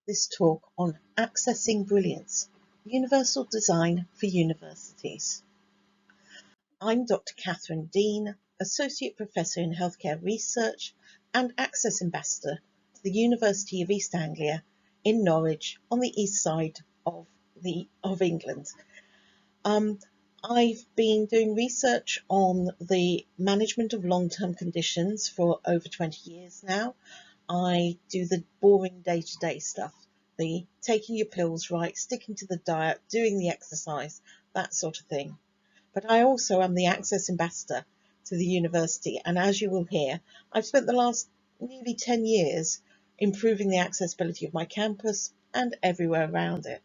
this talk on Accessing Brilliance, Universal Design for Universities. I'm Dr. Catherine Dean, Associate Professor in Healthcare Research and Access Ambassador to the University of East Anglia in Norwich on the east side of England. I've been doing research on the management of long-term conditions for over 20 years now. I do the boring day-to-day stuff, the taking your pills right, sticking to the diet, doing the exercise, that sort of thing. But I also am the Access Ambassador to the university, and as you will hear, I've spent the last nearly 10 years improving the accessibility of my campus and everywhere around it.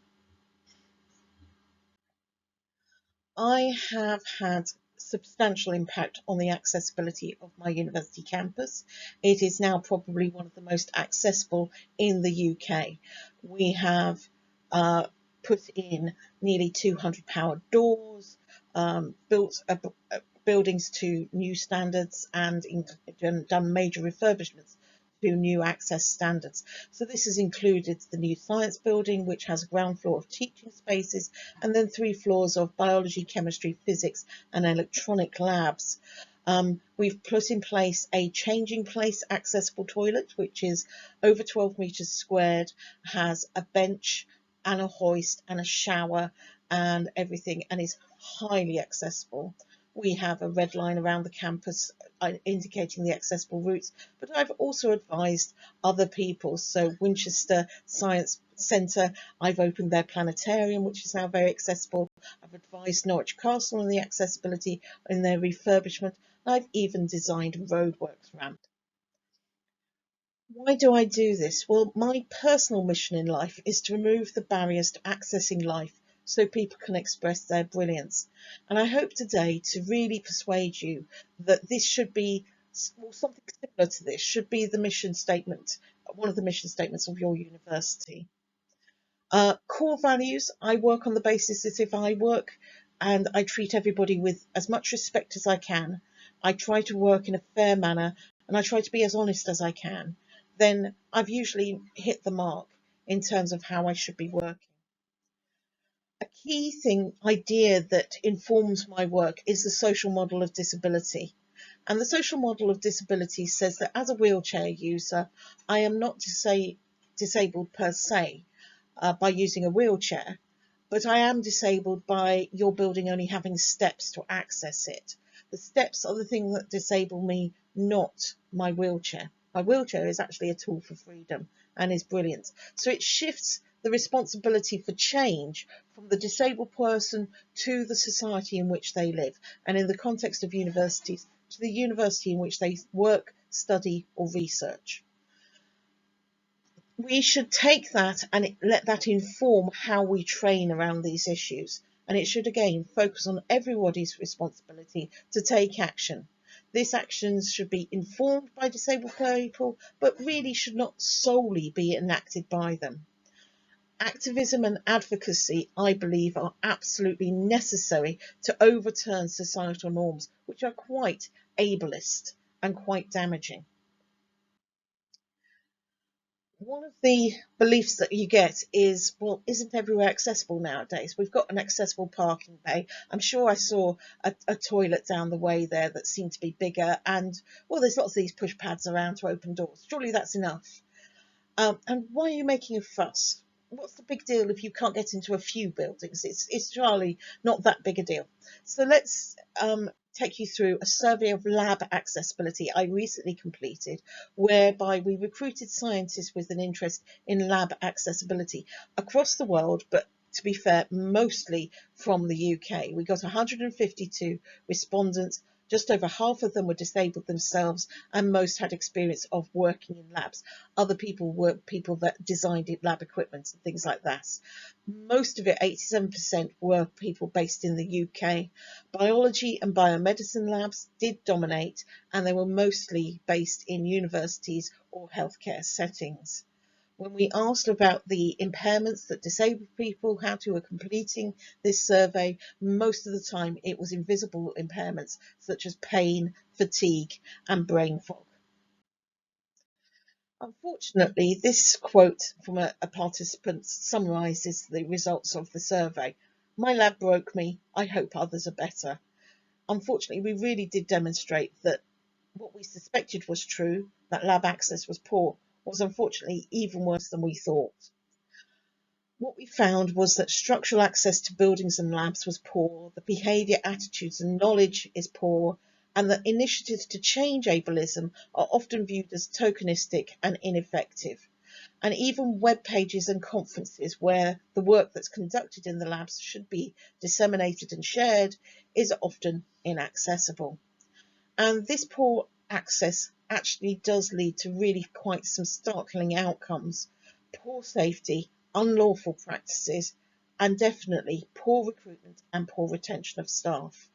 I have had substantial impact on the accessibility of my university campus. It is now probably one of the most accessible in the UK. We have put in nearly 200 powered doors, built buildings to new standards, and done major refurbishments to new access standards. So this has included the new science building, which has a ground floor of teaching spaces, and then 3 floors of biology, chemistry, physics, and electronic labs. We've put in place a changing place accessible toilet, which is over 12 metres squared, has a bench and a hoist and a shower and everything, and is highly accessible. We have a red line around the campus indicating the accessible routes, but I've also advised other people. So Winchester Science Centre, I've opened their planetarium, which is now very accessible. I've advised Norwich Castle on the accessibility in their refurbishment. I've even designed a roadworks ramp. Why do I do this? Well, my personal mission in life is to remove the barriers to accessing life so people can express their brilliance. And I hope today to really persuade you that this should be, well, something similar to this should be the mission statement, one of the mission statements of your university. Core values, I work on the basis that if I work and I treat everybody with as much respect as I can, I try to work in a fair manner, and I try to be as honest as I can, then I've usually hit the mark in terms of how I should be working. A key idea that informs my work is the social model of disability. And the social model of disability says that as a wheelchair user, I am not disabled per se by using a wheelchair, but I am disabled by your building only having steps to access it. The steps are the thing that disable me, not my wheelchair. My wheelchair is actually a tool for freedom and is brilliant. So it shifts the responsibility for change from the disabled person to the society in which they live, and in the context of universities, to the university in which they work, study, or research. We should take that and let that inform how we train around these issues. And it should again focus on everybody's responsibility to take action. These actions should be informed by disabled people, but really should not solely be enacted by them. Activism and advocacy, I believe, are absolutely necessary to overturn societal norms, which are quite ableist and quite damaging. One of the beliefs that you get is, well, isn't everywhere accessible nowadays? We've got an accessible parking bay. I'm sure I saw a toilet down the way there that seemed to be bigger, and, well, there's lots of these push pads around to open doors. Surely that's enough. And why are you making a fuss? What's the big deal if you can't get into a few buildings? It's surely not that big a deal. So let's take you through a survey of lab accessibility I recently completed, whereby we recruited scientists with an interest in lab accessibility across the world, but to be fair, mostly from the UK. We got 152 respondents. Just over half of them were disabled themselves, and most had experience of working in labs. Other people were people that designed lab equipment and things like that. Most of it, 87%, were people based in the UK. Biology and biomedicine labs did dominate, and they were mostly based in universities or healthcare settings. When we asked about the impairments that disabled people had who were completing this survey, most of the time it was invisible impairments such as pain, fatigue, and brain fog. Unfortunately, this quote from a participant summarises the results of the survey. My lab broke me. I hope others are better. Unfortunately, we really did demonstrate that what we suspected was true, that lab access was poor, was unfortunately even worse than we thought. What we found was that structural access to buildings and labs was poor, the behaviour, attitudes and knowledge is poor, and that initiatives to change ableism are often viewed as tokenistic and ineffective. And even web pages and conferences where the work that's conducted in the labs should be disseminated and shared is often inaccessible. And this poor access actually does lead to really quite some startling outcomes: poor safety, unlawful practices, and definitely poor recruitment and poor retention of staff.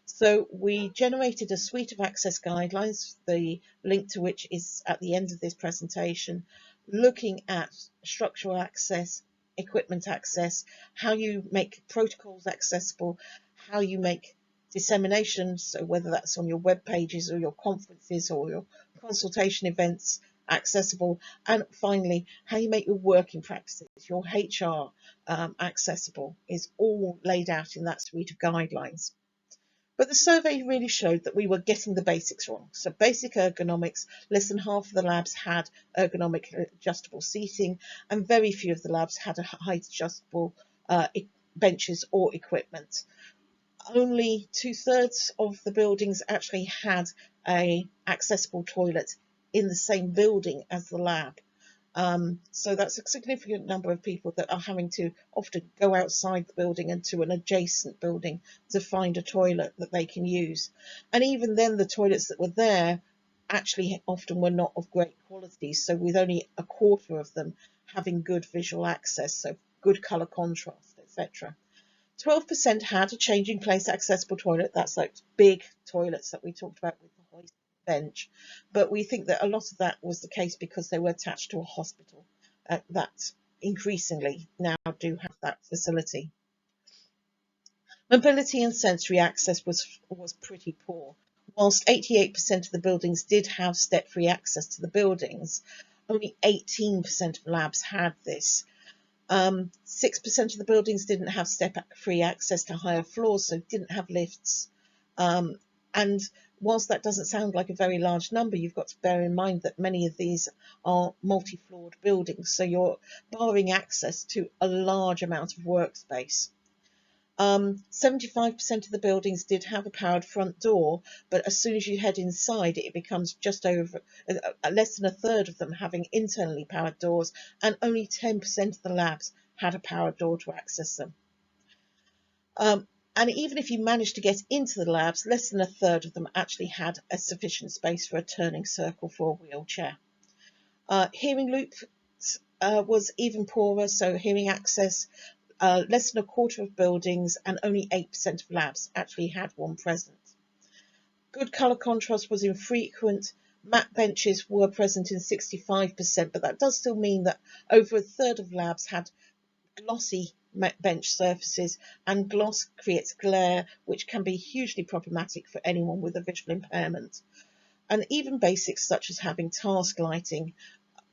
So we generated a suite of access guidelines, the link to which is at the end of this presentation, looking at structural access, equipment access, how you make protocols accessible, how you make dissemination, so whether that's on your web pages or your conferences or your consultation events, accessible, and finally how you make your working practices, your HR, accessible, is all laid out in that suite of guidelines. But the survey really showed that we were getting the basics wrong. So basic ergonomics, less than half of the labs had ergonomic adjustable seating, and very few of the labs had a height adjustable benches or equipment. Only 2/3 of the buildings actually had a accessible toilet in the same building as the lab. So that's a significant number of people that are having to often go outside the building and to an adjacent building to find a toilet that they can use. And even then, the toilets that were there actually often were not of great quality. So with only a quarter of them having good visual access, so good colour contrast, etc. 12% had a changing place accessible toilet. That's like big toilets that we talked about with the hoist bench. But we think that a lot of that was the case because they were attached to a hospital that increasingly now do have that facility. Mobility and sensory access was pretty poor. Whilst 88% of the buildings did have step-free access to the buildings, only 18% of labs had this. 6% of the buildings didn't have step-free access to higher floors, so didn't have lifts. And whilst that doesn't sound like a very large number, you've got to bear in mind that many of these are multi-floored buildings, so you're barring access to a large amount of workspace. 75% of the buildings did have a powered front door, but as soon as you head inside, it becomes just over less than a third of them having internally powered doors, and only 10% of the labs had a powered door to access them. And even if you managed to get into the labs, less than a third of them actually had a sufficient space for a turning circle for a wheelchair. Hearing loops was even poorer, so hearing access, less than a quarter of buildings and only 8% of labs actually had one present. Good colour contrast was infrequent. Matte benches were present in 65%, but that does still mean that over a third of labs had glossy bench surfaces, and gloss creates glare, which can be hugely problematic for anyone with a visual impairment. And even basics such as having task lighting,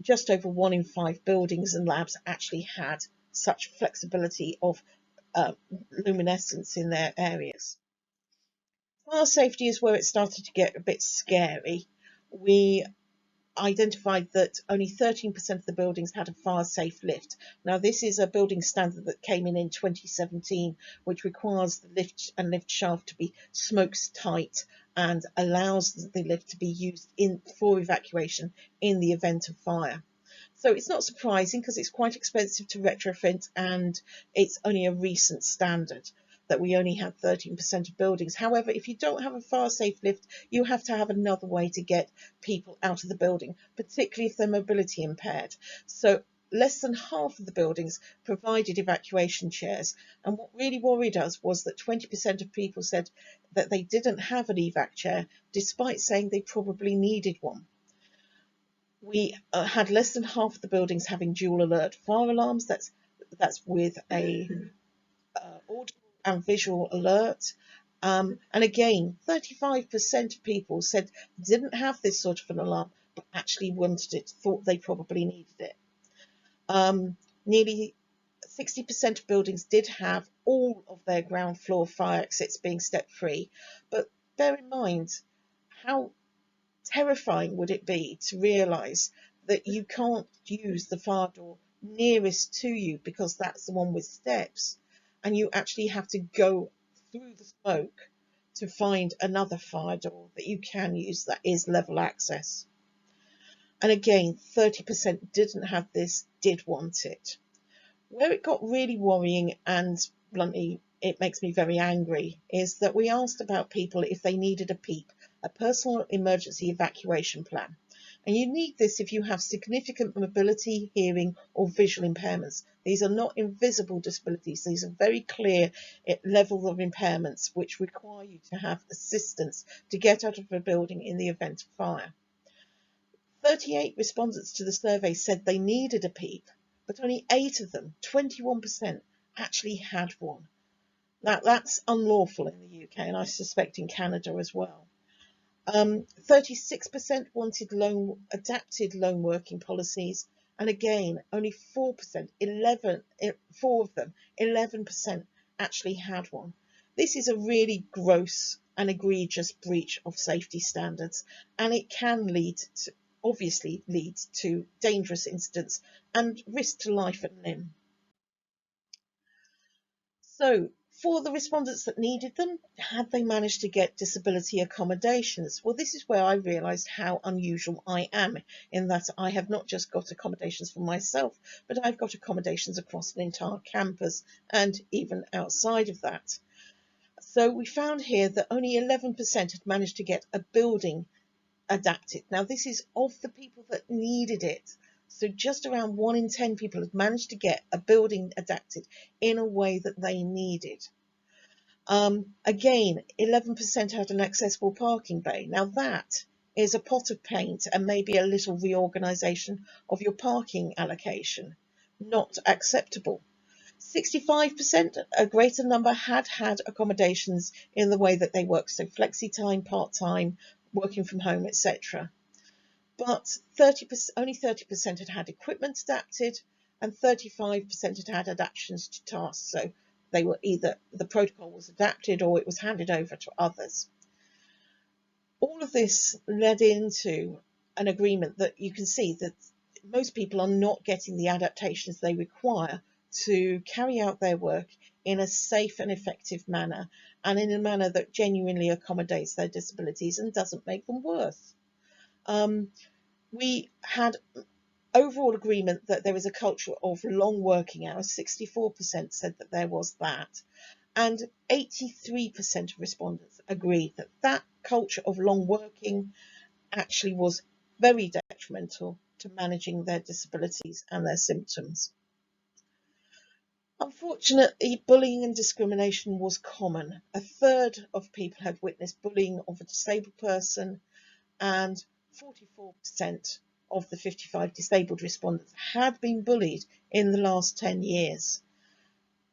just over 1 in 5 buildings and labs actually had such flexibility of luminescence in their areas. Fire safety is where it started to get a bit scary. We identified that only 13% of the buildings had a fire safe lift. Now, this is a building standard that came in 2017, which requires the lift and lift shaft to be smokes tight and allows the lift to be used for evacuation in the event of fire. So it's not surprising because it's quite expensive to retrofit, and it's only a recent standard that we only had 13% of buildings. However, if you don't have a fire safe lift, you have to have another way to get people out of the building, particularly if they're mobility impaired. So less than half of the buildings provided evacuation chairs. And what really worried us was that 20% of people said that they didn't have an evac chair, despite saying they probably needed one. We had less than half of the buildings having dual alert fire alarms. That's with a audible and visual alert. And again, 35% of people said didn't have this sort of an alarm, actually wanted it, thought they probably needed it. Nearly 60% of buildings did have all of their ground floor fire exits being step free, but bear in mind how terrifying would it be to realise that you can't use the fire door nearest to you because that's the one with steps, and you actually have to go through the smoke to find another fire door that you can use that is level access. And again, 30% didn't have this, did want it. Where it got really worrying, and bluntly it makes me very angry, is that we asked about people if they needed a PEEP, a personal emergency evacuation plan. And you need this if you have significant mobility, hearing or visual impairments. These are not invisible disabilities. These are very clear levels of impairments which require you to have assistance to get out of a building in the event of fire. 38 respondents to the survey said they needed a PEEP, but only 8 of them, 21%, actually had one. That's unlawful in the UK, and I suspect in Canada as well. 36% wanted adapted lone working policies, and again, only 4%, 4 of them, 11% actually had one. This is a really gross and egregious breach of safety standards, and it can obviously lead to dangerous incidents and risk to life and limb. So, for the respondents that needed them, had they managed to get disability accommodations? Well, this is where I realised how unusual I am, in that I have not just got accommodations for myself, but I've got accommodations across an entire campus and even outside of that. So we found here that only 11% had managed to get a building adapted. Now, this is of the people that needed it. So just around 1 in 10 people had managed to get a building adapted in a way that they needed. Again, 11% had an accessible parking bay. Now that is a pot of paint and maybe a little reorganisation of your parking allocation. Not acceptable. 65%, a greater number, had accommodations in the way that they work, so flexi time, part-time, working from home, etc. But only 30% had equipment adapted, and 35% had adaptations to tasks. So they were either the protocol was adapted or it was handed over to others. All of this led into an agreement that you can see that most people are not getting the adaptations they require to carry out their work in a safe and effective manner, and in a manner that genuinely accommodates their disabilities and doesn't make them worse. We had overall agreement that there is a culture of long working hours. 64% said that there was that, and 83% of respondents agreed that that culture of long working actually was very detrimental to managing their disabilities and their symptoms. Unfortunately, bullying and discrimination was common. A third of people had witnessed bullying of a disabled person, and 44% of the 55 disabled respondents had been bullied in the last 10 years.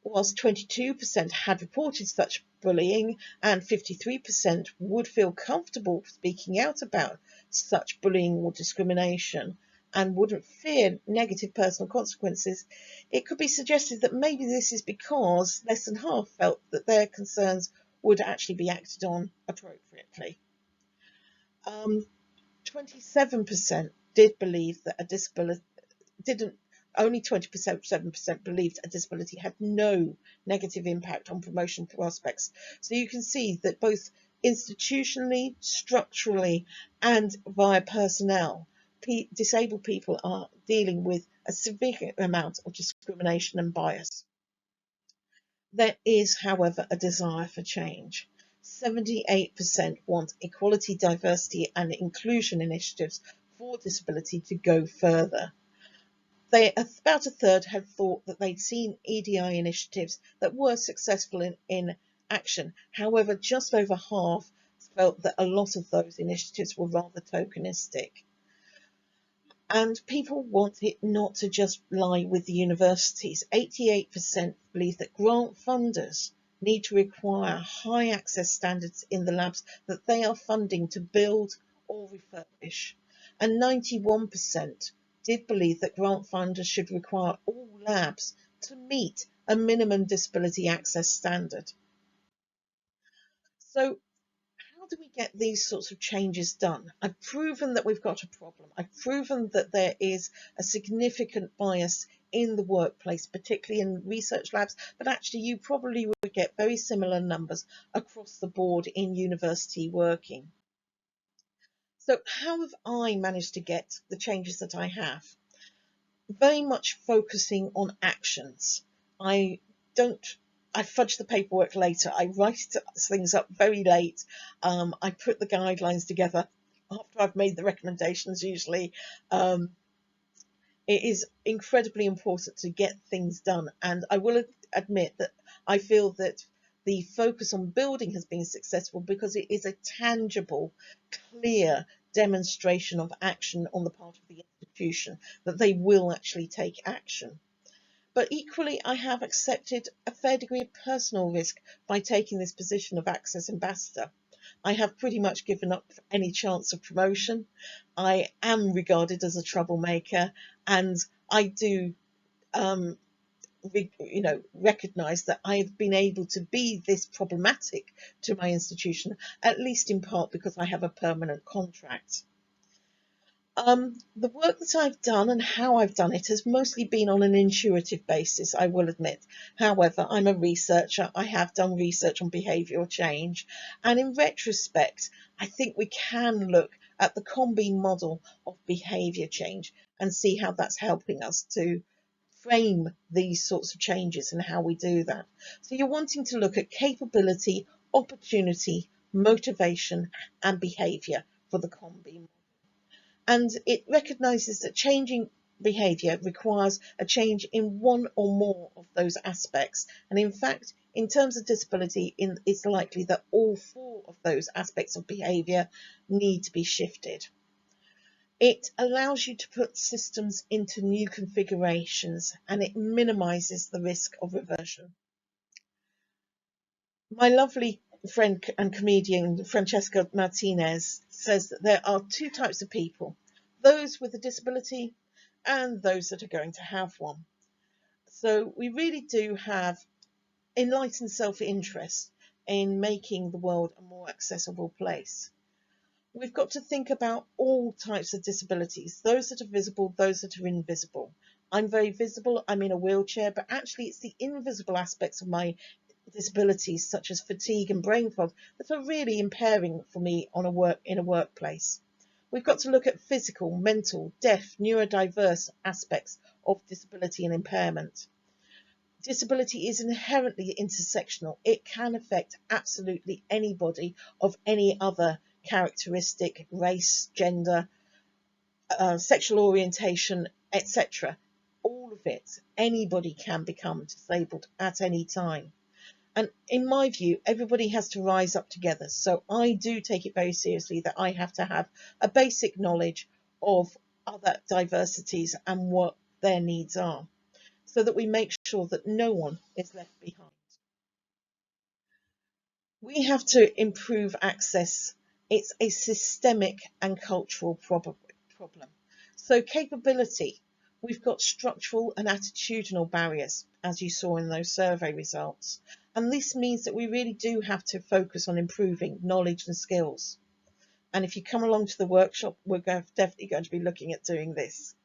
Whilst 22% had reported such bullying and 53% would feel comfortable speaking out about such bullying or discrimination and wouldn't fear negative personal consequences, it could be suggested that maybe this is because less than half felt that their concerns would actually be acted on appropriately. 27% did believe that a disability only 27% believed a disability had no negative impact on promotion prospects. So you can see that both institutionally, structurally, and via personnel, disabled people are dealing with a significant amount of discrimination and bias. There is, however, a desire for change. 78% want equality, diversity, and inclusion initiatives for disability to go further. About a third had thought that they'd seen EDI initiatives that were successful in action. However, just over half felt that a lot of those initiatives were rather tokenistic. And people want it not to just lie with the universities. 88% believe that grant funders need to require high access standards in the labs that they are funding to build or refurbish. and 91% did believe that grant funders should require all labs to meet a minimum disability access standard. So how do we get these sorts of changes done? I've proven that we've got a problem. I've proven that there is a significant bias in the workplace, particularly in research labs, but actually you probably would get very similar numbers across the board in university working. So how have I managed to get the changes that I have? Very much focusing on actions. I don't I fudge the paperwork later. I write things up very late. I put the guidelines together after I've made the recommendations usually. It is incredibly important to get things done, and I will admit that I feel that the focus on building has been successful because it is a tangible, clear demonstration of action on the part of the institution, that they will actually take action. But equally, I have accepted a fair degree of personal risk by taking this position of Access Ambassador. I have pretty much given up any chance of promotion. I am regarded as a troublemaker, and I do, recognise that I have been able to be this problematic to my institution, at least in part because I have a permanent contract. The work that I've done and how I've done it has mostly been on an intuitive basis, I will admit. However, I'm a researcher. I have done research on behavioural change. And in retrospect, I think we can look at the combine model of behaviour change and see how that's helping us to frame these sorts of changes and how we do that. So you're wanting to look at capability, opportunity, motivation, and behaviour for the combine. And it recognises that changing behaviour requires a change in one or more of those aspects. And in fact, in terms of disability, it's likely that all four of those aspects of behaviour need to be shifted. It allows you to put systems into new configurations, and it minimises the risk of reversion. My lovely friend and comedian Francesca Martinez says that there are two types of people: those with a disability and those that are going to have one. So we really do have enlightened self-interest in making the world a more accessible place. We've got to think about all types of disabilities, those that are visible, those that are invisible. I'm very visible, I'm in a wheelchair, but actually it's the invisible aspects of my disabilities, such as fatigue and brain fog, that are really impairing for me in a workplace. We've got to look at physical, mental, deaf, neurodiverse aspects of disability and impairment. Disability is inherently intersectional. It can affect absolutely anybody of any other characteristic, race, gender, sexual orientation, etc. All of it, anybody can become disabled at any time. And in my view, everybody has to rise up together. So I do take it very seriously that I have to have a basic knowledge of other diversities and what their needs are, so that we make sure that no one is left behind. We have to improve access. It's a systemic and cultural problem. So capability, we've got structural and attitudinal barriers, as you saw in those survey results. And this means that we really do have to focus on improving knowledge and skills. And if you come along to the workshop, we're definitely going to be looking at doing this.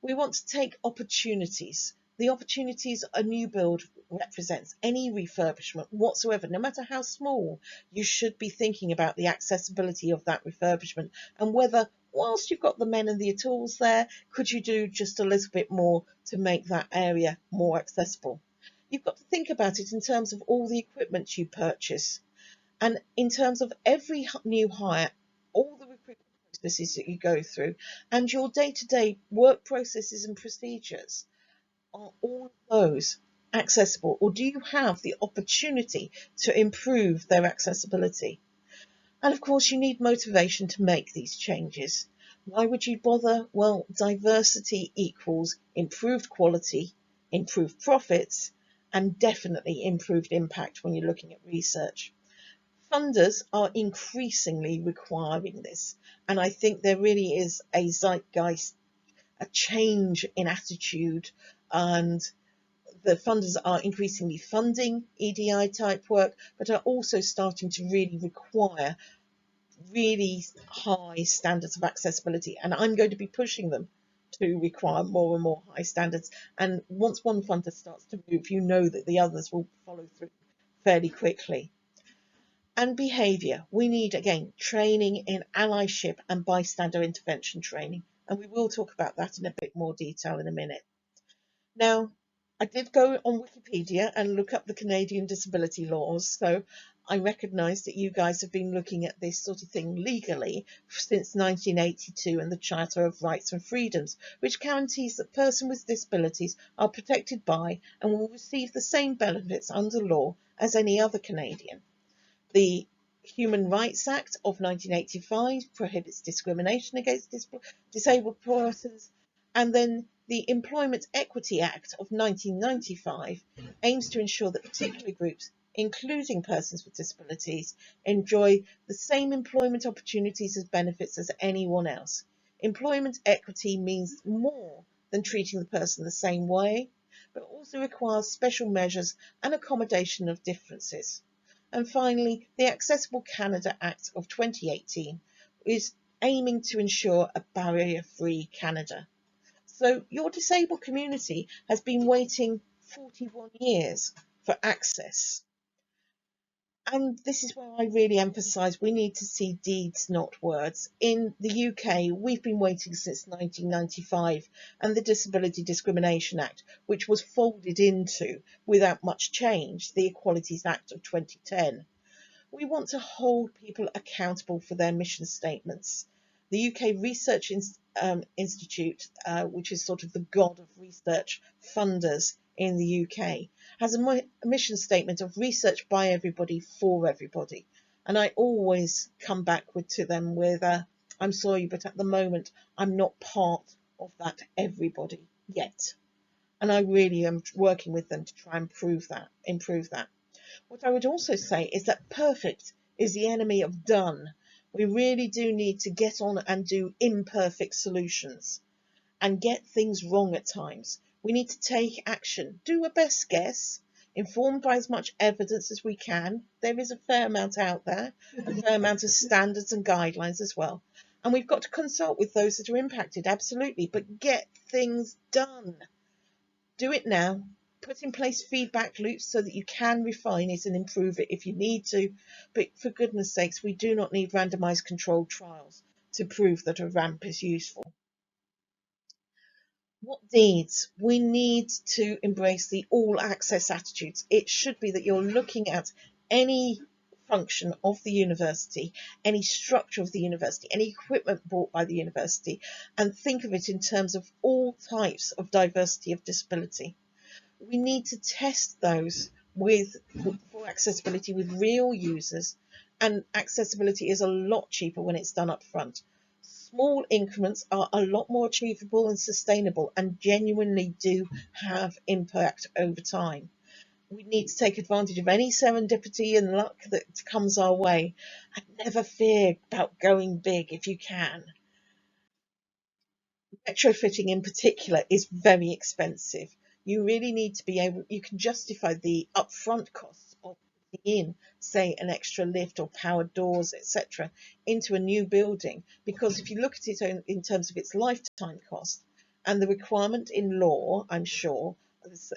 We want to take opportunities. The opportunities a new build represents, any refurbishment whatsoever, no matter how small, you should be thinking about the accessibility of that refurbishment and whether, whilst you've got the men and the tools there, could you do just a little bit more to make that area more accessible? You've got to think about it in terms of all the equipment you purchase and in terms of every new hire, all the recruitment processes that you go through, and your day-to-day work processes and procedures. Are all of those accessible, or do you have the opportunity to improve their accessibility? And of course, you need motivation to make these changes. Why would you bother? Well, diversity equals improved quality, improved profits, and definitely improved impact when you're looking at research. Funders are increasingly requiring this, and I think there really is a zeitgeist, a change in attitude, and the funders are increasingly funding EDI type work, but are also starting to really require really high standards of accessibility. And I'm going to be pushing them to require more and more high standards. And once one funder starts to move, you know that the others will follow through fairly quickly. And behaviour. We need, again, training in allyship and bystander intervention training. And we will talk about that in a bit more detail in a minute. Now, I did go on Wikipedia and look up the Canadian disability laws, so I recognise that you guys have been looking at this sort of thing legally since 1982 and the Charter of Rights and Freedoms, which guarantees that persons with disabilities are protected by and will receive the same benefits under law as any other Canadian. The Human Rights Act of 1985 prohibits discrimination against disabled persons, and then the Employment Equity Act of 1995 aims to ensure that particular groups, including persons with disabilities, enjoy the same employment opportunities and benefits as anyone else. Employment equity means more than treating the person the same way, but also requires special measures and accommodation of differences. And finally, the Accessible Canada Act of 2018 is aiming to ensure a barrier-free Canada. So your disabled community has been waiting 41 years for access. And this is where I really emphasise we need to see deeds, not words. In the UK, we've been waiting since 1995 and the Disability Discrimination Act, which was folded into, without much change, the Equalities Act of 2010. We want to hold people accountable for their mission statements. The UK Research Institute, which is sort of the god of research funders in the UK, has a mission statement of research by everybody for everybody. And I always come back to them with, I'm sorry, but at the moment I'm not part of that everybody yet. And I really am working with them to try and improve that. What I would also say is that perfect is the enemy of done. We really do need to get on and do imperfect solutions and get things wrong at times. We need to take action, do a best guess, informed by as much evidence as we can. There is a fair amount out there, a fair amount of standards and guidelines as well. And we've got to consult with those that are impacted, absolutely, but get things done. Do it now. Put in place feedback loops so that you can refine it and improve it if you need to. But for goodness sakes, we do not need randomised controlled trials to prove that a ramp is useful. What needs? We need to embrace the all access attitudes. It should be that you're looking at any function of the university, any structure of the university, any equipment bought by the university, and think of it in terms of all types of diversity of disability. We need to test those for accessibility with real users, and accessibility is a lot cheaper when it's done up front. Small increments are a lot more achievable and sustainable and genuinely do have impact over time. We need to take advantage of any serendipity and luck that comes our way, and never fear about going big if you can. Retrofitting in particular is very expensive. You really need to be able, you can justify the upfront costs of putting in, say, an extra lift or powered doors, etc., into a new building. Because if you look at it in terms of its lifetime cost, and the requirement in law, I'm sure,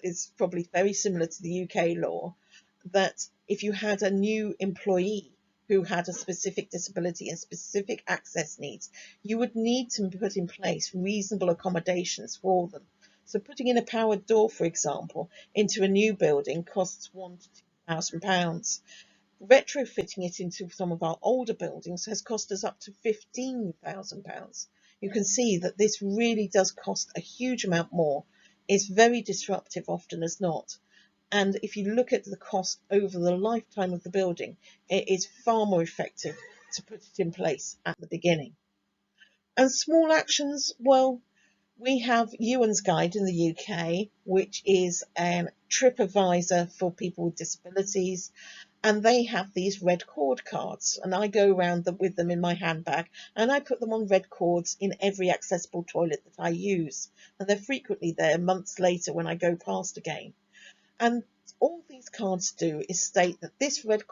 is probably very similar to the UK law, that if you had a new employee who had a specific disability and specific access needs, you would need to put in place reasonable accommodations for them. So putting in a powered door, for example, into a new building costs £1,000 to £2,000. Retrofitting it into some of our older buildings has cost us up to £15,000. You can see that this really does cost a huge amount more. It's very disruptive often as not. And if you look at the cost over the lifetime of the building, it is far more effective to put it in place at the beginning. And small actions, well, we have Ewan's Guide in the UK, which is a trip advisor for people with disabilities. and they have these red cord cards, and I go around with them in my handbag, and I put them on red cords in every accessible toilet that I use, and they're frequently there months later when I go past again. And all these cards do is state that this red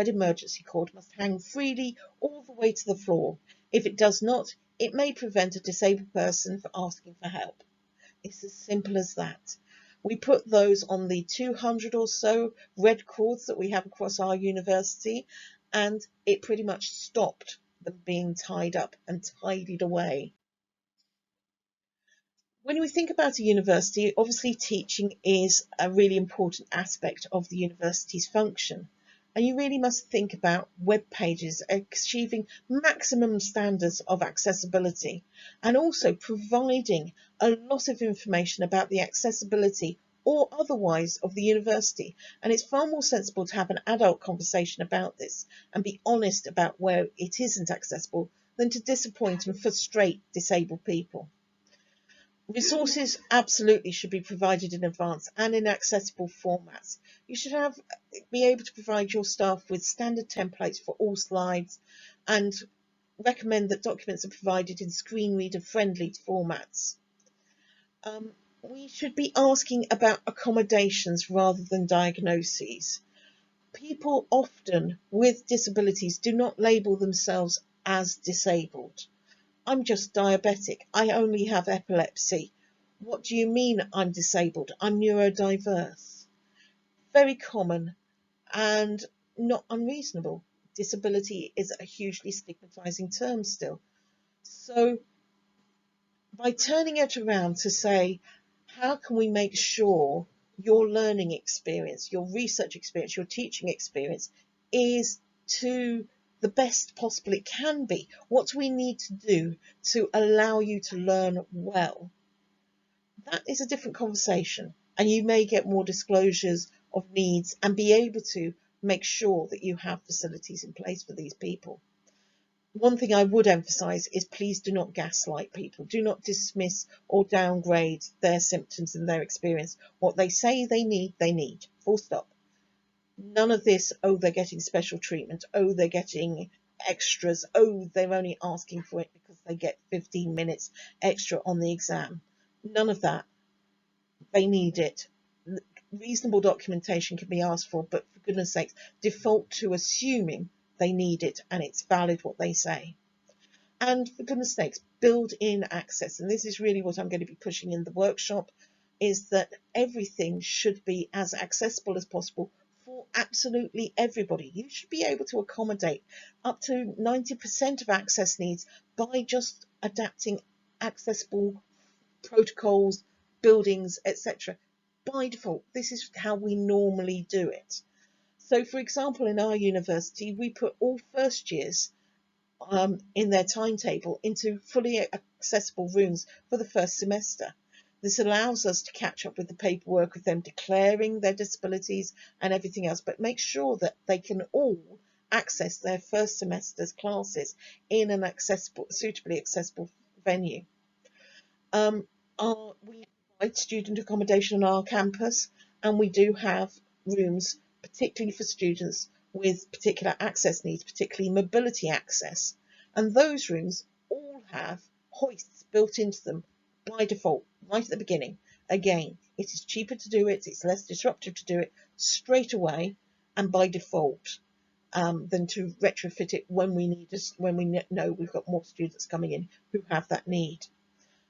emergency cord, must hang freely all the way to the floor. If it does not, it may prevent a disabled person from asking for help. It's as simple as that. We put those on the 200 or so red cords that we have across our university, and it pretty much stopped them being tied up and tidied away. When we think about a university, obviously teaching is a really important aspect of the university's function. And you really must think about web pages achieving maximum standards of accessibility, and also providing a lot of information about the accessibility or otherwise of the university. And it's far more sensible to have an adult conversation about this and be honest about where it isn't accessible than to disappoint and frustrate disabled people. Resources absolutely should be provided in advance and in accessible formats. You should be able to provide your staff with standard templates for all slides, and recommend that documents are provided in screen reader friendly formats. We should be asking about accommodations rather than diagnoses. People often with disabilities do not label themselves as disabled. I'm just diabetic. I only have epilepsy. What do you mean I'm disabled? I'm neurodiverse. Very common and not unreasonable. Disability is a hugely stigmatizing term still. So by turning it around to say, how can we make sure your learning experience, your research experience, your teaching experience is to the best possible it can be? What do we need to do to allow you to learn well? That is a different conversation, and you may get more disclosures of needs and be able to make sure that you have facilities in place for these people. One thing I would emphasise is, please do not gaslight people. Do not dismiss or downgrade their symptoms and their experience. What they say they need. Full stop. None of this, oh, they're getting special treatment, oh, they're getting extras, oh, they're only asking for it because they get 15 minutes extra on the exam. None of that. They need it. Reasonable documentation can be asked for, but for goodness sakes, default to assuming they need it and it's valid what they say. And for goodness sakes, build in access. And this is really what I'm going to be pushing in the workshop, is that everything should be as accessible as possible for absolutely everybody. You should be able to accommodate up to 90% of access needs by just adapting accessible protocols, buildings, etc. By default, this is how we normally do it. So, for example, in our university, we put all first years in their timetable into fully accessible rooms for the first semester. This allows us to catch up with the paperwork of them declaring their disabilities and everything else, but make sure that they can all access their first semester's classes in an suitably accessible venue. We provide student accommodation on our campus, and we do have rooms particularly for students with particular access needs, particularly mobility access. And those rooms all have hoists built into them by default, right at the beginning. Again, it is cheaper to do it, it's less disruptive to do it straight away and by default, than to retrofit it when we know we've got more students coming in who have that need.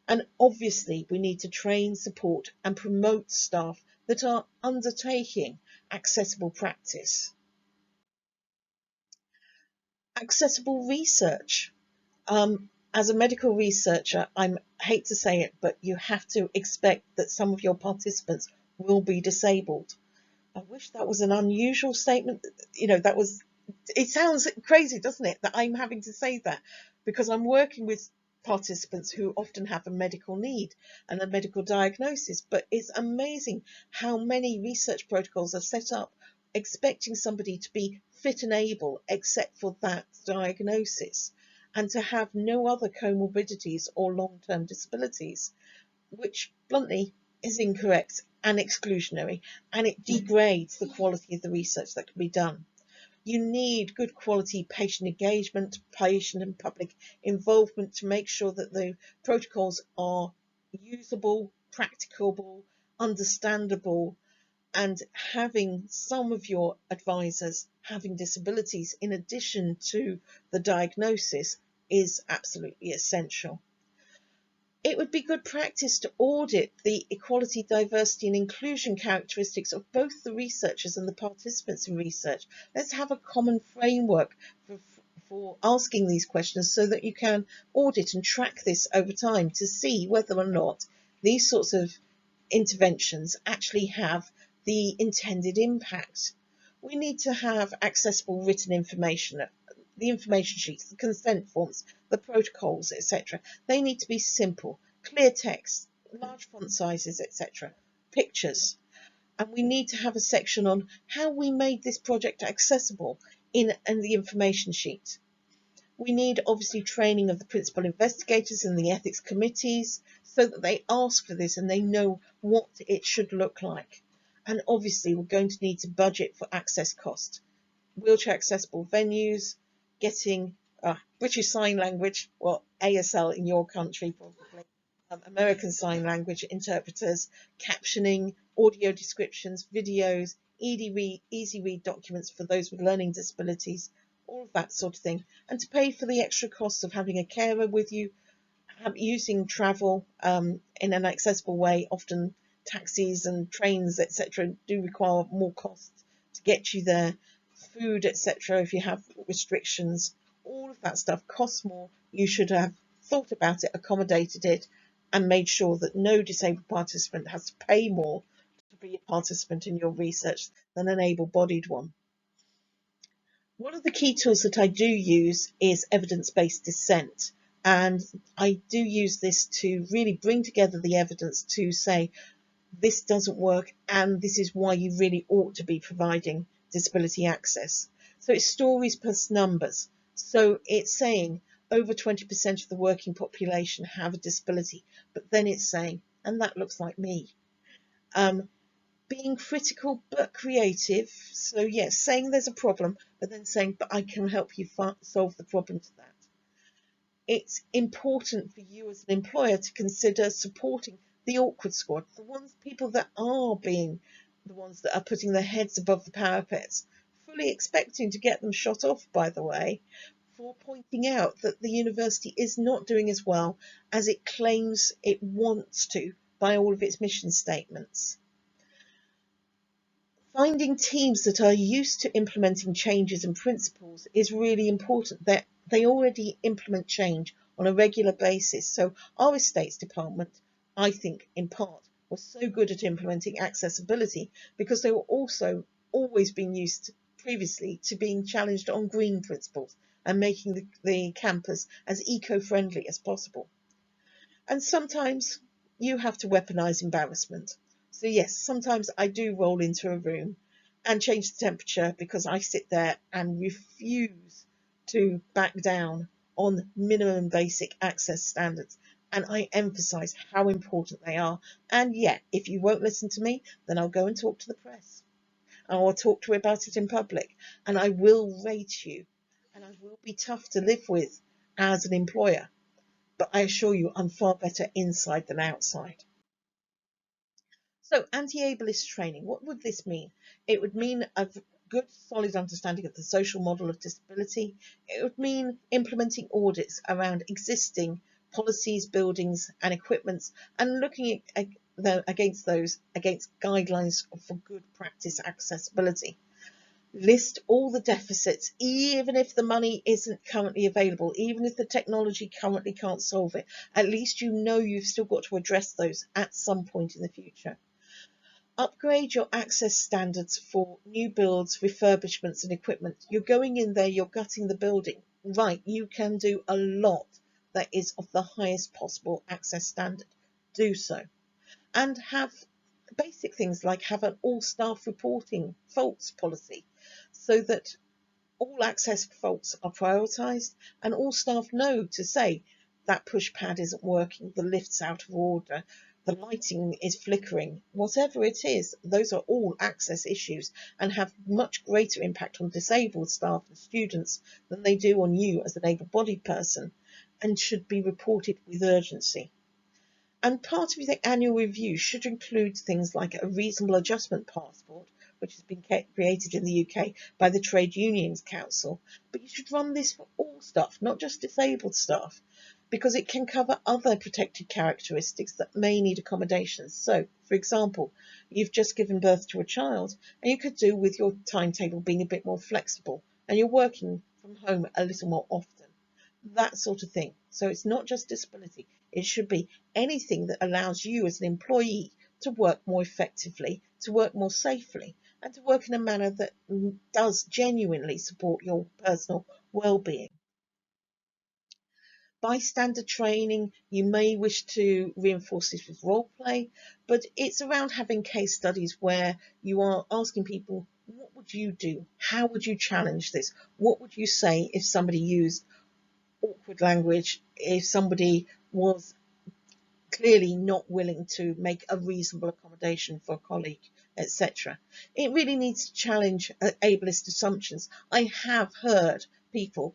And obviously we need to train, support and promote staff that are undertaking accessible practice. Accessible research. As a medical researcher, I hate to say it, but you have to expect that some of your participants will be disabled. I wish that was an unusual statement. It sounds crazy, doesn't it, that I'm having to say that, because I'm working with participants who often have a medical need and a medical diagnosis. But it's amazing how many research protocols are set up expecting somebody to be fit and able except for that diagnosis, and to have no other comorbidities or long-term disabilities, which bluntly is incorrect and exclusionary, and it degrades the quality of the research that can be done. You need good quality patient engagement, patient and public involvement to make sure that the protocols are usable, practicable, understandable, and having some of your advisors having disabilities in addition to the diagnosis is absolutely essential. It would be good practice to audit the equality, diversity and inclusion characteristics of both the researchers and the participants in research. Let's have a common framework for asking these questions so that you can audit and track this over time to see whether or not these sorts of interventions actually have the intended impact. We need to have accessible written information, the information sheets, the consent forms, the protocols, etc. They need to be simple, clear text, large font sizes, etc. Pictures. And we need to have a section on how we made this project accessible in the information sheet. We need obviously training of the principal investigators and the ethics committees so that they ask for this and they know what it should look like. And obviously we're going to need to budget for access cost, wheelchair accessible venues, getting British Sign Language, well, ASL in your country probably, American Sign Language interpreters, captioning, audio descriptions, videos, easy read documents for those with learning disabilities, all of that sort of thing, and to pay for the extra costs of having a carer with you, using travel in an accessible way. Often taxis and trains, etc., do require more costs to get you there. Food, etc., if you have restrictions, all of that stuff costs more. You should have thought about it, accommodated it, and made sure that no disabled participant has to pay more to be a participant in your research than an able-bodied one. One of the key tools that I do use is evidence-based dissent, and I do use this to really bring together the evidence to say this doesn't work and this is why you really ought to be providing disability access. So it's stories plus numbers. So it's saying over 20% of the working population have a disability, but then it's saying, and that looks like me. Being critical but creative. So yes, saying there's a problem, but then saying, but I can help you solve the problem to that. It's important for you as an employer to consider supporting the awkward squad, the people that are being the ones that are putting their heads above the parapets, fully expecting to get them shot off, by the way, for pointing out that the university is not doing as well as it claims it wants to by all of its mission statements. Finding teams that are used to implementing changes and principles is really important. That they already implement change on a regular basis. So our estates department, I think in part, was so good at implementing accessibility because they were also always being used previously to being challenged on green principles and making the campus as eco-friendly as possible. And sometimes you have to weaponize embarrassment. So yes, sometimes I do roll into a room and change the temperature because I sit there and refuse to back down on minimum basic access standards. And I emphasize how important they are. And yet, if you won't listen to me, then I'll go and talk to the press. And I'll talk to you about it in public. And I will rate you. And I will be tough to live with as an employer. But I assure you I'm far better inside than outside. So anti-ableist training, what would this mean? It would mean a good solid understanding of the social model of disability. It would mean implementing audits around existing policies, buildings and equipments and looking against guidelines for good practice accessibility. List all the deficits, even if the money isn't currently available, even if the technology currently can't solve it, at least you know you've still got to address those at some point in the future. Upgrade your access standards for new builds, refurbishments and equipment. You're going in there, you're gutting the building. Right, you can do a lot that is of the highest possible access standard. Do so. And have basic things like have an all staff reporting faults policy so that all access faults are prioritised and all staff know to say that push pad isn't working, the lift's out of order, the lighting is flickering, whatever it is, those are all access issues and have much greater impact on disabled staff and students than they do on you as an able-bodied person, and should be reported with urgency. And part of the annual review should include things like a reasonable adjustment passport, which has been created in the UK by the Trade Unions Council. But you should run this for all staff, not just disabled staff, because it can cover other protected characteristics that may need accommodations. So, for example, you've just given birth to a child, and you could do with your timetable being a bit more flexible, and you're working from home a little more often. That sort of thing. So it's not just disability. It should be anything that allows you as an employee to work more effectively, to work more safely, and to work in a manner that does genuinely support your personal well-being. Bystander training, you may wish to reinforce this with role play, but it's around having case studies where you are asking people, what would you do? How would you challenge this? What would you say if somebody used awkward language, if somebody was clearly not willing to make a reasonable accommodation for a colleague, etc. It really needs to challenge ableist assumptions. I have heard people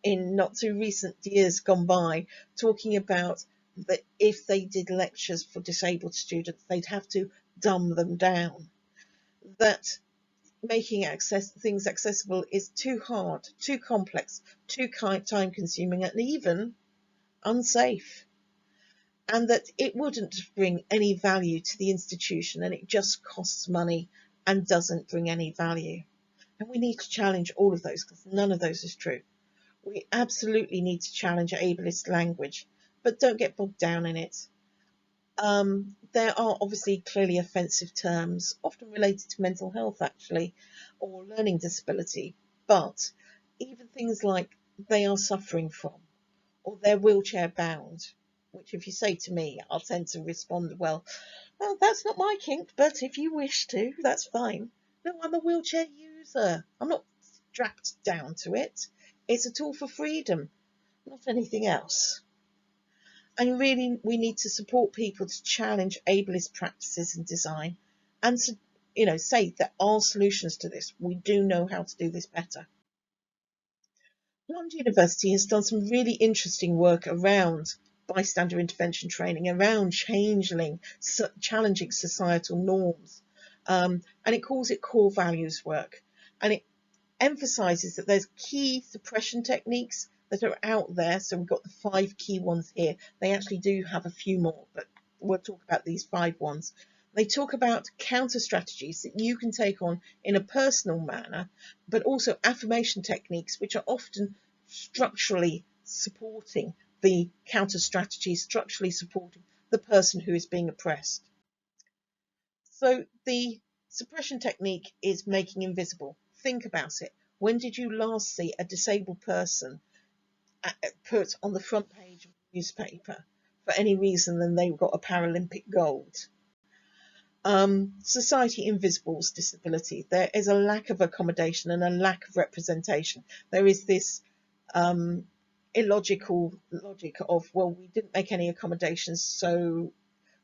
in not too recent years gone by talking about that if they did lectures for disabled students, they'd have to dumb them down. That making things accessible is too hard, too complex, too time consuming, and even unsafe, and that it wouldn't bring any value to the institution, and it just costs money and doesn't bring any value. And we need to challenge all of those, because none of those is true. We absolutely need to challenge ableist language, but don't get bogged down in it. There are obviously clearly offensive terms, often related to mental health actually, or learning disability, but even things like they are suffering from, or they're wheelchair bound, which if you say to me, I'll tend to respond, well, that's not my kink, but if you wish to, that's fine. No, I'm a wheelchair user. I'm not strapped down to it. It's a tool for freedom, not anything else. And really, we need to support people to challenge ableist practices in design and to, say there are solutions to this. We do know how to do this better. London University has done some really interesting work around bystander intervention training, around challenging societal norms, and it calls it core values work. And it emphasises that there's key suppression techniques that are out there. So we've got the 5 key ones here. They actually do have a few more, but we'll talk about these 5 ones. They talk about counter strategies that you can take on in a personal manner, but also affirmation techniques, which are often structurally supporting the counter strategies, structurally supporting the person who is being oppressed. So the suppression technique is making invisible. Think about it. When did you last see a disabled person put on the front page of a newspaper for any reason than they got a Paralympic gold? Society invisibles disability. There is a lack of accommodation and a lack of representation. There is this illogical logic of, well, we didn't make any accommodations, so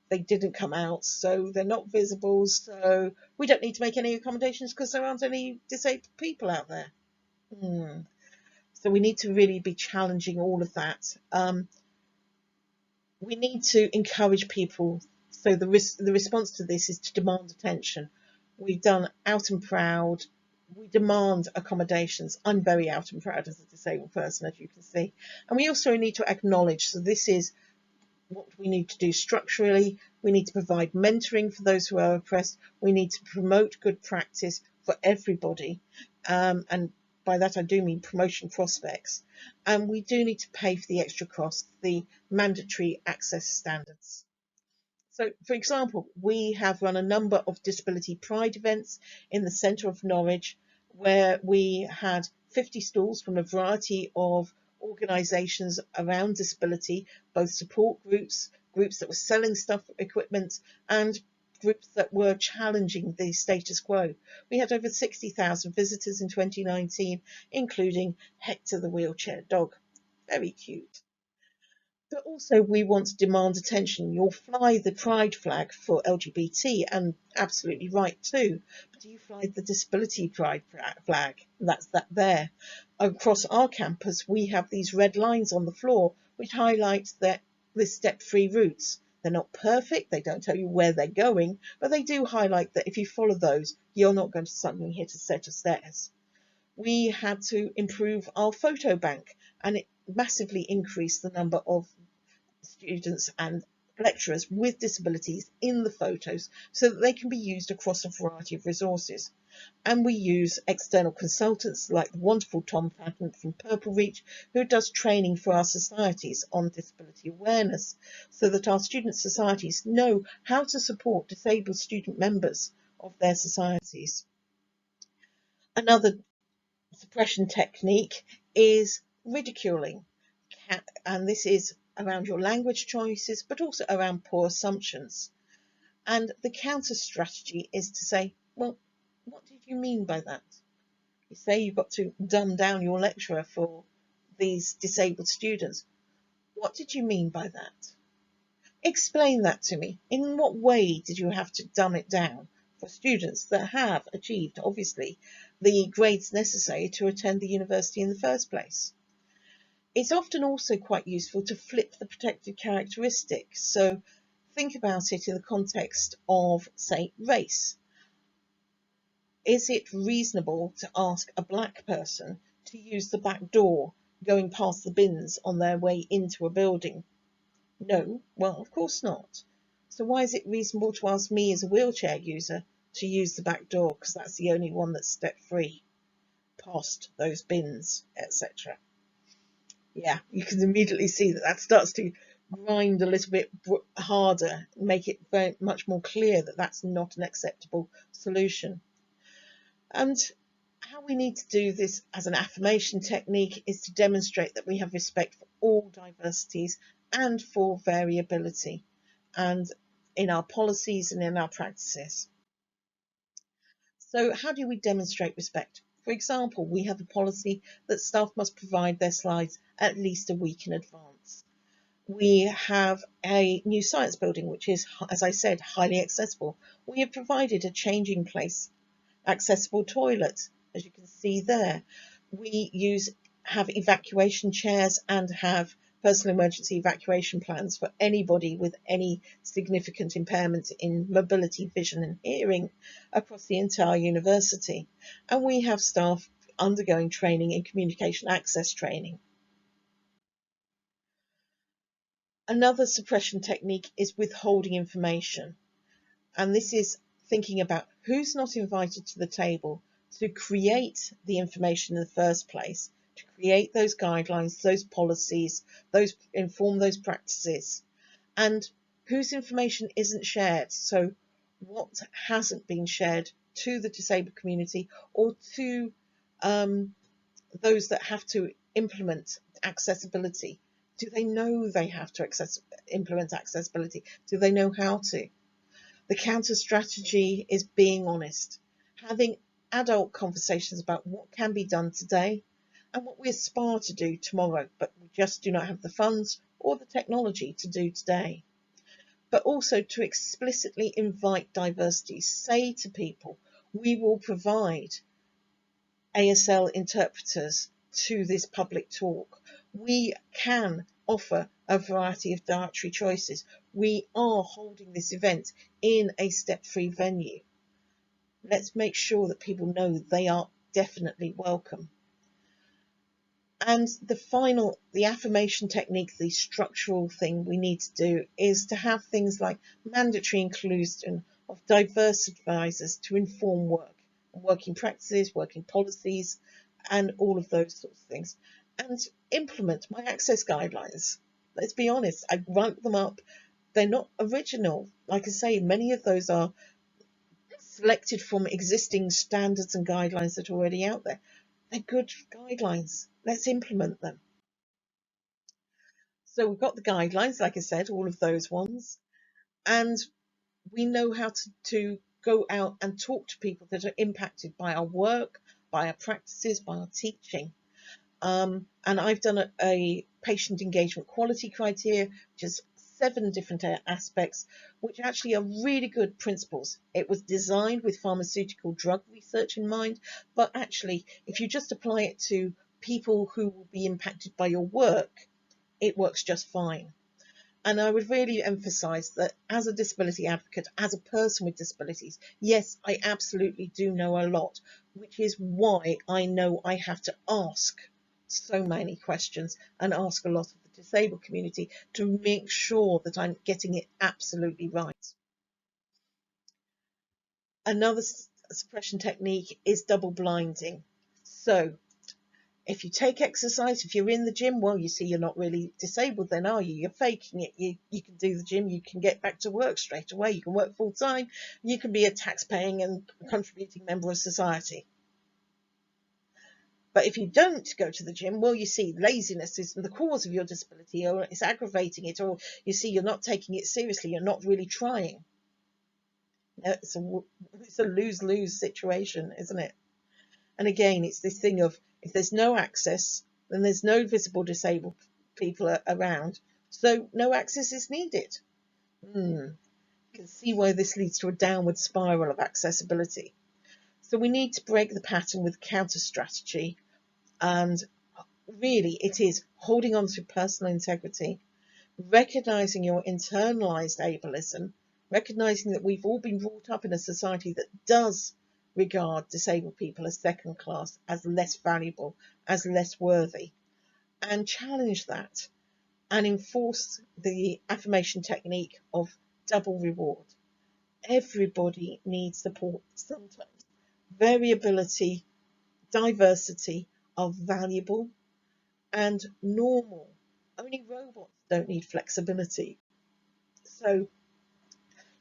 they didn't come out, so they're not visible, so we don't need to make any accommodations because there aren't any disabled people out there. So we need to really be challenging all of that. We need to encourage people. So the response to this is to demand attention. We've done out and proud. We demand accommodations. I'm very out and proud as a disabled person, as you can see. And we also need to acknowledge, so this is what we need to do structurally. We need to provide mentoring for those who are oppressed. We need to promote good practice for everybody. And by that I do mean promotion prospects. And we do need to pay for the extra costs, the mandatory access standards. So, for example, we have run a number of disability pride events in the centre of Norwich, where we had 50 stalls from a variety of organisations around disability, both support groups, groups that were selling stuff, equipment, and groups that were challenging the status quo. We had over 60,000 visitors in 2019, including Hector the wheelchair dog. Very cute. But also, we want to demand attention. You'll fly the pride flag for LGBT, and absolutely right too. But do you fly the disability pride flag? That's that there. Across our campus, we have these red lines on the floor which highlight that the step-free routes. They're not perfect. They don't tell you where they're going, but they do highlight that if you follow those, you're not going to suddenly hit a set of stairs. We had to improve our photo bank, and it massively increased the number of students and lecturers with disabilities in the photos so that they can be used across a variety of resources. And we use external consultants like the wonderful Tom Patton from Purple Reach, who does training for our societies on disability awareness, so that our student societies know how to support disabled student members of their societies. Another suppression technique is ridiculing, and this is around your language choices, but also around poor assumptions. And the counter strategy is to say, well, what did you mean by that? You say you've got to dumb down your lecturer for these disabled students. What did you mean by that? Explain that to me. In what way did you have to dumb it down for students that have achieved, obviously, the grades necessary to attend the university in the first place? It's often also quite useful to flip the protected characteristics. So think about it in the context of, say, race. Is it reasonable to ask a black person to use the back door going past the bins on their way into a building? No, well, of course not. So why is it reasonable to ask me as a wheelchair user to use the back door because that's the only one that's step free past those bins, etc.? Yeah, you can immediately see that that starts to grind a little bit harder, make it very much more clear that that's not an acceptable solution. And how we need to do this as an affirmation technique is to demonstrate that we have respect for all diversities and for variability, and in our policies and in our practices. So how do we demonstrate respect? For example, we have a policy that staff must provide their slides at least a week in advance. We have a new science building, which is, as I said, highly accessible. We have provided a changing place, accessible toilets, as you can see there. We have evacuation chairs and have personal emergency evacuation plans for anybody with any significant impairment in mobility, vision and hearing across the entire university. And we have staff undergoing training in communication access training. Another suppression technique is withholding information. And this is thinking about who's not invited to the table to create the information in the first place, to create those guidelines, those policies, inform those practices, and whose information isn't shared. So what hasn't been shared to the disabled community or to those that have to implement accessibility? Do they know they have to implement accessibility? Do they know how to? The counter strategy is being honest, having adult conversations about what can be done today and what we aspire to do tomorrow, but we just do not have the funds or the technology to do today. But also to explicitly invite diversity. Say to people, we will provide ASL interpreters to this public talk. We can offer a variety of dietary choices. We are holding this event in a step-free venue. Let's make sure that people know they are definitely welcome. And the affirmation technique, the structural thing we need to do is to have things like mandatory inclusion of diverse advisors to inform working practices, working policies, and all of those sorts of things. And implement my access guidelines. Let's be honest, I wrote them up. They're not original. Like I say, many of those are selected from existing standards and guidelines that are already out there. They're good guidelines. Let's implement them. So we've got the guidelines, like I said, all of those ones, and we know how to go out and talk to people that are impacted by our work, by our practices, by our teaching. And I've done a patient engagement quality criteria, which is 7 different aspects, which actually are really good principles. It was designed with pharmaceutical drug research in mind, but actually, if you just apply it to people who will be impacted by your work, it works just fine. And I would really emphasize that as a disability advocate, as a person with disabilities, yes, I absolutely do know a lot, which is why I know I have to ask so many questions and ask a lot of the disabled community to make sure that I'm getting it absolutely right. Another suppression technique is double blinding. So if you take exercise, if you're in the gym, well, you see, you're not really disabled then, are you? You're faking it. You can do the gym, you can get back to work straight away, you can work full time, you can be a tax-paying and contributing member of society. But if you don't go to the gym, well, you see, laziness is the cause of your disability, or it's aggravating it, or you see, you're not taking it seriously, you're not really trying. It's a lose-lose situation, isn't it? And again, it's this thing of, if there's no access, then there's no visible disabled people around. So no access is needed. You can see why this leads to a downward spiral of accessibility. So we need to break the pattern with counter strategy. And really, it is holding on to personal integrity, recognizing your internalized ableism, recognizing that we've all been brought up in a society that does regard disabled people as second class, as less valuable, as less worthy, and challenge that and enforce the affirmation technique of double reward. Everybody needs support sometimes. Variability, diversity are valuable and normal. Only robots don't need flexibility. So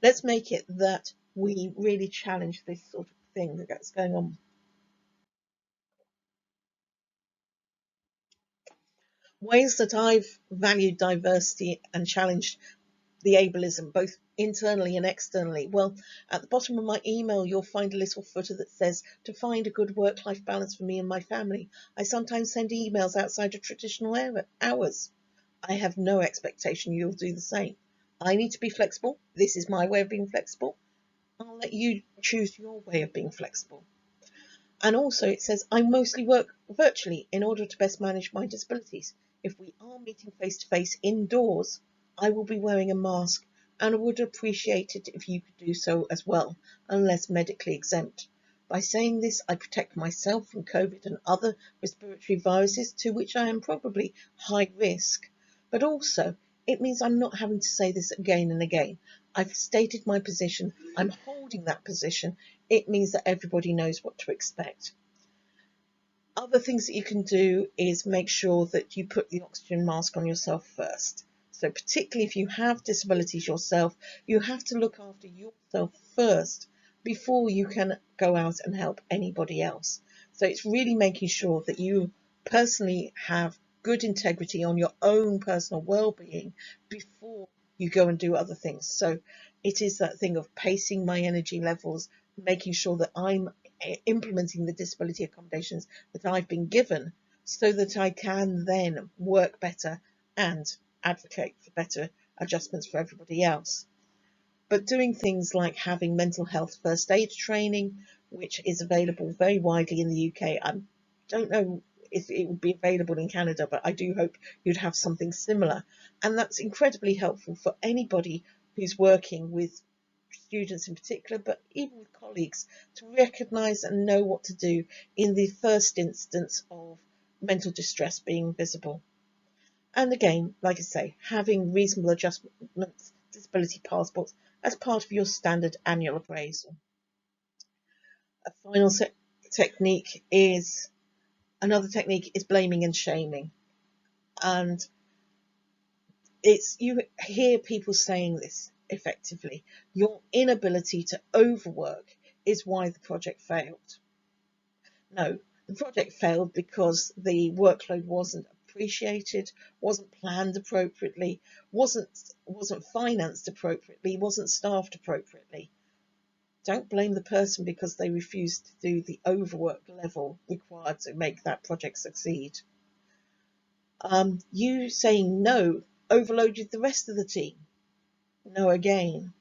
let's make it that we really challenge this sort of thing that's going on. Ways that I've valued diversity and challenged the ableism, both internally and externally. Well, at the bottom of my email, you'll find a little footer that says, to find a good work-life balance for me and my family, I sometimes send emails outside of traditional hours. I have no expectation you'll do the same. I need to be flexible. This is my way of being flexible. I'll let you choose your way of being flexible. And also it says, I mostly work virtually in order to best manage my disabilities. If we are meeting face to face indoors, I will be wearing a mask and would appreciate it if you could do so as well, unless medically exempt. By saying this, I protect myself from COVID and other respiratory viruses to which I am probably high risk. But also, it means I'm not having to say this again and again. I've stated my position. I'm holding that position. It means that everybody knows what to expect. Other things that you can do is make sure that you put the oxygen mask on yourself first. So particularly if you have disabilities yourself, you have to look after yourself first before you can go out and help anybody else. So it's really making sure that you personally have good integrity on your own personal well-being before you go and do other things. So it is that thing of pacing my energy levels, making sure that I'm implementing the disability accommodations that I've been given so that I can then work better and advocate for better adjustments for everybody else. But doing things like having mental health first aid training, which is available very widely in the UK. I don't know if it would be available in Canada, but I do hope you'd have something similar. And that's incredibly helpful for anybody who's working with students in particular, but even with colleagues, to recognise and know what to do in the first instance of mental distress being visible. And again, like I say, having reasonable adjustments, disability passports, as part of your standard annual appraisal. A final technique is, another technique is blaming and shaming. And it's, you hear people saying this effectively. Your inability to overwork is why the project failed. No, the project failed because the workload wasn't appreciated, wasn't planned appropriately, wasn't financed appropriately, wasn't staffed appropriately. Don't blame the person because they refused to do the overwork level required to make that project succeed. You saying no overloaded the rest of the team. No again.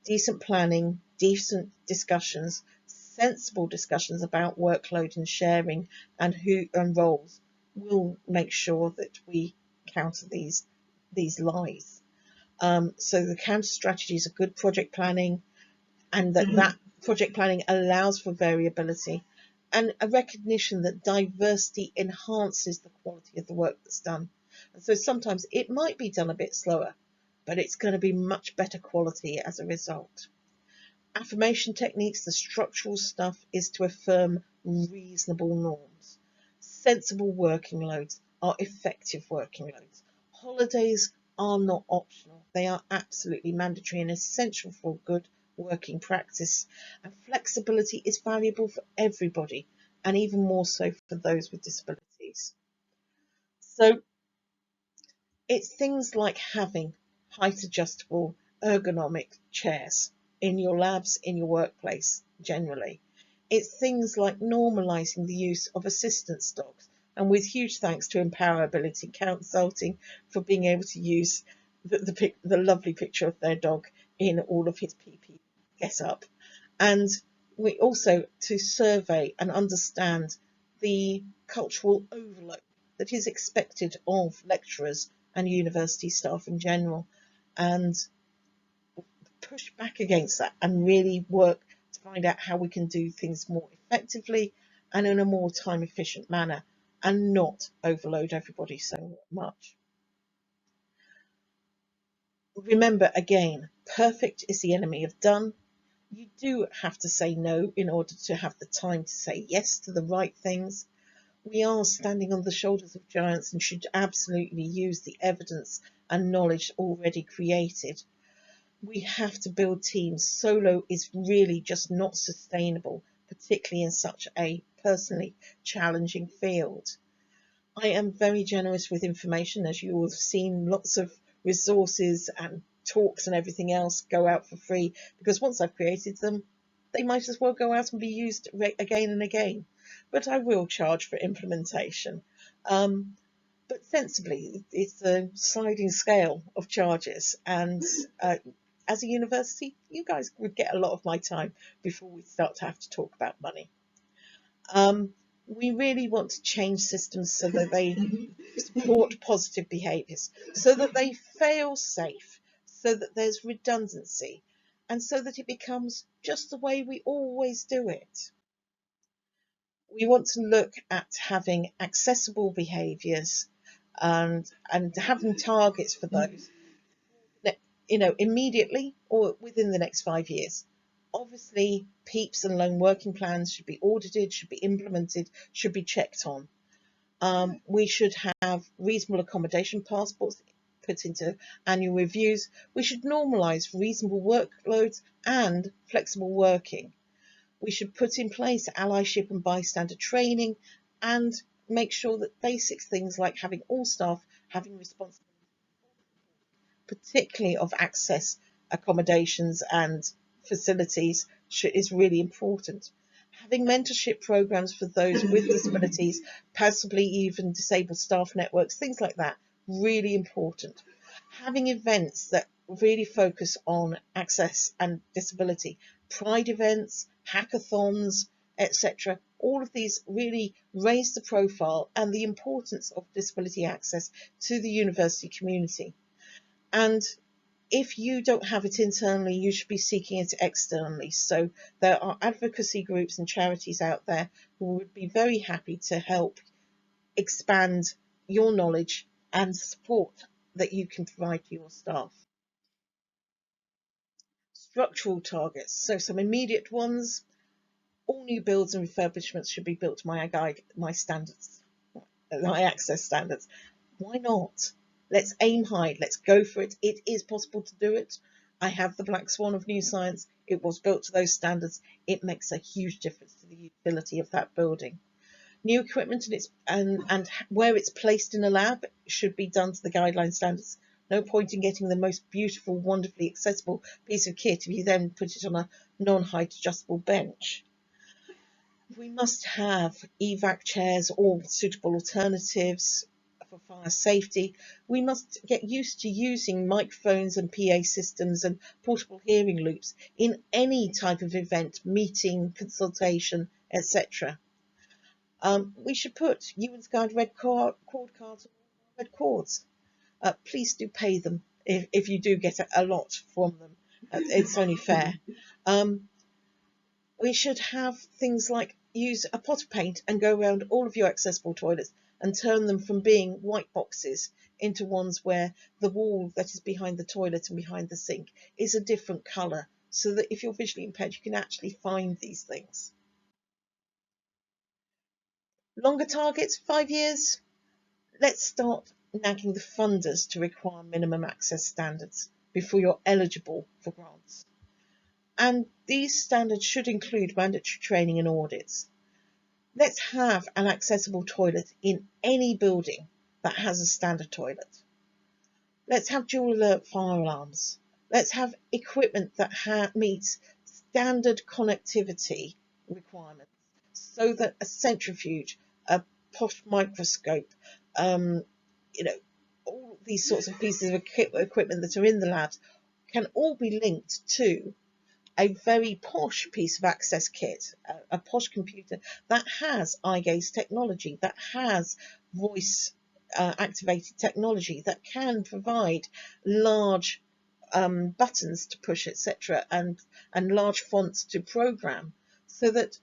Decent planning, decent discussions, sensible discussions about workload and sharing and who and roles will make sure that we counter these lies. So the counter strategies are good project planning, and that project planning allows for variability and a recognition that diversity enhances the quality of the work that's done. And so sometimes it might be done a bit slower, but it's going to be much better quality as a result. Affirmation techniques, the structural stuff, is to affirm reasonable norms. Sensible working loads are effective working loads. Holidays are not optional. They are absolutely mandatory and essential for good working practice. And flexibility is valuable for everybody, and even more so for those with disabilities. So it's things like having height adjustable ergonomic chairs in your labs, in your workplace generally. It's things like normalising the use of assistance dogs, and with huge thanks to Empowerability Consulting for being able to use the lovely picture of their dog in all of his PP get up. And we also to survey and understand the cultural overload that is expected of lecturers and university staff in general, and push back against that and really work to find out how we can do things more effectively and in a more time efficient manner and not overload everybody so much. Remember again, perfect is the enemy of done. You do have to say no in order to have the time to say yes to the right things. We are standing on the shoulders of giants and should absolutely use the evidence and knowledge already created. We have to build teams. Solo is really just not sustainable, particularly in such a personally challenging field. I am very generous with information, as you will have seen. Lots of resources and talks and everything else go out for free, because once I've created them, they might as well go out and be used again and again. But I will charge for implementation. But sensibly, it's a sliding scale of charges. And as a university, you guys would get a lot of my time before we start to have to talk about money. We really want to change systems so that they support positive behaviours, so that they fail safe, so that there's redundancy, and so that it becomes just the way we always do it. We want to look at having accessible behaviours and having targets for those, immediately or within the next 5 years. Obviously, PEEPs and loan working plans should be audited, should be implemented, should be checked on. We should have reasonable accommodation passports put into annual reviews. We should normalise reasonable workloads and flexible working. We should put in place allyship and bystander training and make sure that basic things like having all staff having responsibility, particularly of access, accommodations and facilities, is really important. Having mentorship programs for those with disabilities, possibly even disabled staff networks, things like that, really important. Having events that really focus on access and disability, pride events, hackathons, etc. All of these really raise the profile and the importance of disability access to the university community. And if you don't have it internally, you should be seeking it externally. So there are advocacy groups and charities out there who would be very happy to help expand your knowledge and support that you can provide to your staff. Structural targets. So some immediate ones. All new builds and refurbishments should be built to my standards, my access standards. Why not? Let's aim high. Let's go for it. It is possible to do it. I have the Black Swan of New Science. It was built to those standards. It makes a huge difference to the utility of that building. New equipment and where it's placed in a lab should be done to the guideline standards. No point in getting the most beautiful, wonderfully accessible piece of kit if you then put it on a non-height adjustable bench. We must have evac chairs or suitable alternatives for fire safety. We must get used to using microphones and PA systems and portable hearing loops in any type of event, meeting, consultation, etc. We should put Ewan's Guide red cord cards on red cords. Please do pay them if you do get a lot from them. It's only fair. We should have things like use a pot of paint and go around all of your accessible toilets and turn them from being white boxes into ones where the wall that is behind the toilet and behind the sink is a different colour, so that if you're visually impaired you can actually find these things. Longer targets, 5 years. Let's start nagging the funders to require minimum access standards before you're eligible for grants. And these standards should include mandatory training and audits. Let's have an accessible toilet in any building that has a standard toilet. Let's have dual alert fire alarms. Let's have equipment that meets standard connectivity requirements, so that a centrifuge, a posh microscope, all these sorts of pieces of equipment that are in the labs can all be linked to a very posh piece of access kit, a posh computer that has eye gaze technology, that has voice activated technology, that can provide large buttons to push, etc., and large fonts to program, so that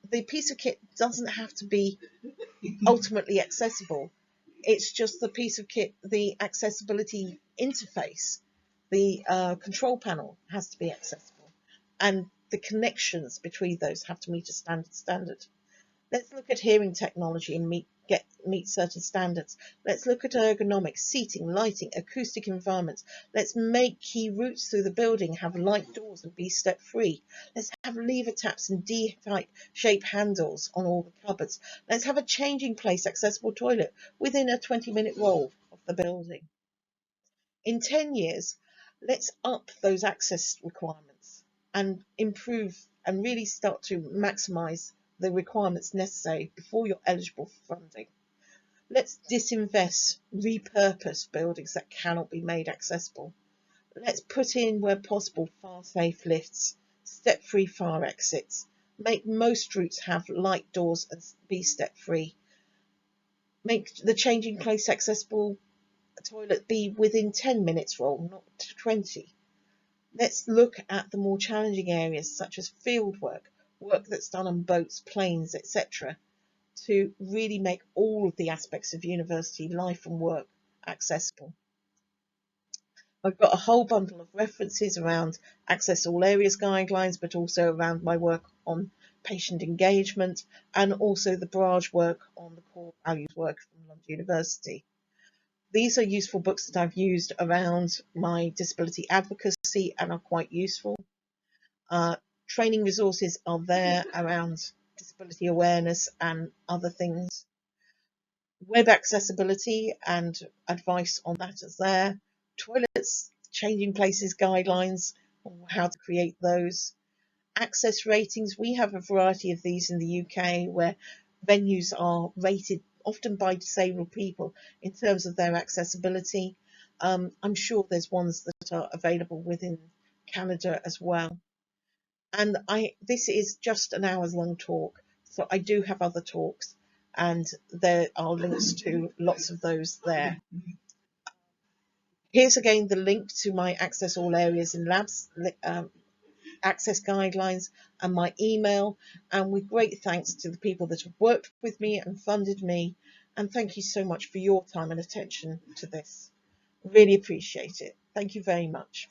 the piece of kit doesn't have to be ultimately accessible. It's just the piece of kit, the accessibility interface, the control panel has to be accessible, and the connections between those have to meet a standard. Let's look at hearing technology and meet certain standards. Let's look at ergonomics, seating, lighting, acoustic environments. Let's make key routes through the building have light doors and be step free. Let's have lever taps and D-type shape handles on all the cupboards. Let's have a changing place accessible toilet within a 20-minute roll of the building. In 10 years, let's up those access requirements and improve and really start to maximise the requirements necessary before you're eligible for funding. Let's disinvest, repurpose buildings that cannot be made accessible. Let's put in, where possible, fire-safe lifts, step-free fire exits, make most routes have light doors and be step-free. Make the changing place accessible toilet be within 10 minutes roll, not 20. Let's look at the more challenging areas such as field work that's done on boats, planes, etc., to really make all of the aspects of university life and work accessible. I've got a whole bundle of references around Access All Areas guidelines, but also around my work on patient engagement and also the barrage work on the core values work from London University. These are useful books that I've used around my disability advocacy and are quite useful. Training resources are there around disability awareness and other things. Web accessibility and advice on that is there. Toilets, changing places guidelines on how to create those. Access ratings, we have a variety of these in the UK where venues are rated often by disabled people in terms of their accessibility. I'm sure there's ones that are available within Canada as well. And this is just an hour's long talk, so I do have other talks, and there are links to lots of those there. Here's again the link to my Access All Areas in Labs access guidelines and my email, and with great thanks to the people that have worked with me and funded me, and thank you so much for your time and attention to this. Really appreciate it. Thank you very much.